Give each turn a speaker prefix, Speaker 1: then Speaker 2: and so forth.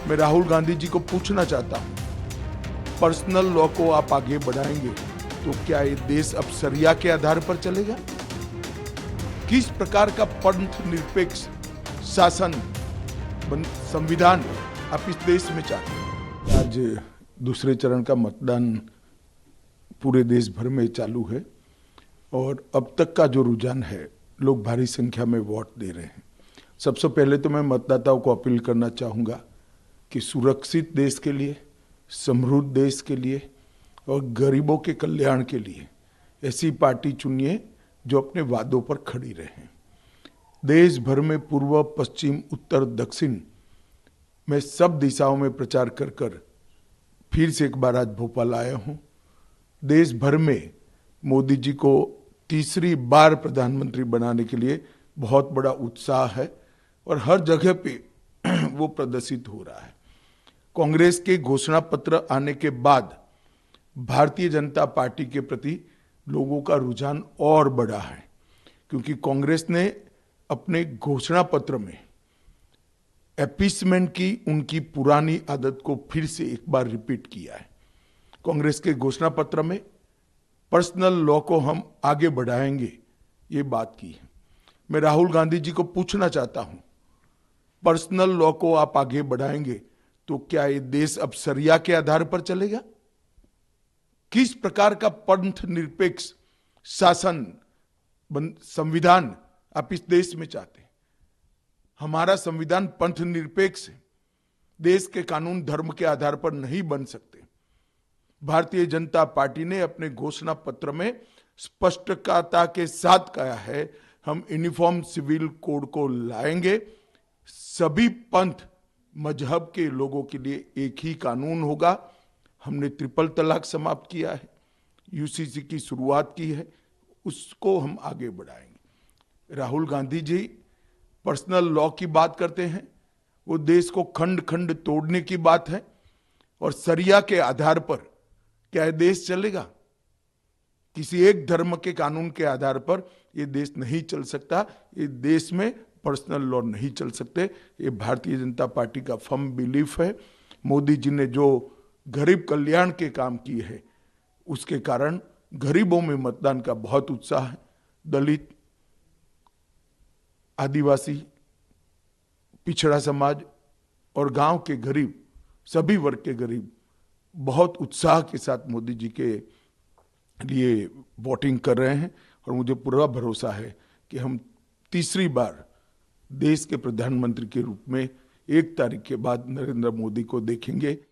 Speaker 1: मैं राहुल गांधी जी को पूछना चाहता हूं, पर्सनल लॉ को आप आगे बढ़ाएंगे तो क्या ये देश अब शरिया के आधार पर चलेगा? किस प्रकार का पंथ निरपेक्ष शासन संविधान आप इस देश में चाहते हैं? आज दूसरे चरण का मतदान पूरे देश भर में चालू है और अब तक का जो रुझान है, लोग भारी संख्या में वोट दे रहे हैं। सबसे पहले तो मैं मतदाताओं को अपील करना चाहूँगा कि सुरक्षित देश के लिए, समृद्ध देश के लिए और गरीबों के कल्याण के लिए ऐसी पार्टी चुनिए जो अपने वादों पर खड़ी रहे। देश भर में पूर्व, पश्चिम, उत्तर, दक्षिण में सब दिशाओं में प्रचार कर कर फिर से एक बार आज भोपाल आया हूँ। देश भर में मोदी जी को तीसरी बार प्रधानमंत्री बनाने के लिए बहुत बड़ा उत्साह है और हर जगह पे वो प्रदर्शित हो रहा है। कांग्रेस के घोषणा पत्र आने के बाद भारतीय जनता पार्टी के प्रति लोगों का रुझान और बढ़ा है, क्योंकि कांग्रेस ने अपने घोषणा पत्र में अपीसमेंट की उनकी पुरानी आदत को फिर से एक बार रिपीट किया है। कांग्रेस के घोषणा पत्र में पर्सनल लॉ को हम आगे बढ़ाएंगे, ये बात की है। मैं राहुल गांधी जी को पूछना चाहता हूं, पर्सनल लॉ को आप आगे बढ़ाएंगे तो क्या ये देश अब शरिया के आधार पर चलेगा? किस प्रकार का पंथ निरपेक्ष शासन संविधान आप इस देश में चाहते हैं? हमारा संविधान पंथ निरपेक्ष है। देश के कानून धर्म के आधार पर नहीं बन सकते। भारतीय जनता पार्टी ने अपने घोषणा पत्र में स्पष्टता के साथ कहा है, हम यूनिफॉर्म सिविल कोड को लाएंगे। सभी पंथ मजहब के लोगों के लिए एक ही कानून होगा। हमने ट्रिपल तलाक समाप्त किया है, यूसीसी की शुरुआत की है, उसको हम आगे बढ़ाएंगे। राहुल गांधी जी पर्सनल लॉ की बात करते हैं, वो देश को खंड खंड तोड़ने की बात है। और शरिया के आधार पर क्या ये देश चलेगा? किसी एक धर्म के कानून के आधार पर ये देश नहीं चल सकता। ये देश में पर्सनल लॉ नहीं चल सकते। ये भारतीय जनता पार्टी का फर्म बिलीफ है। मोदी जी ने जो गरीब कल्याण के काम किए हैं, उसके कारण गरीबों में मतदान का बहुत उत्साह है। दलित, आदिवासी, पिछड़ा समाज और गांव के गरीब, सभी वर्ग के गरीब बहुत उत्साह के साथ मोदी जी के लिए वोटिंग कर रहे हैं और मुझे पूरा भरोसा है कि हम तीसरी बार देश के प्रधानमंत्री के रूप में 1 तारीख के बाद नरेंद्र मोदी को देखेंगे।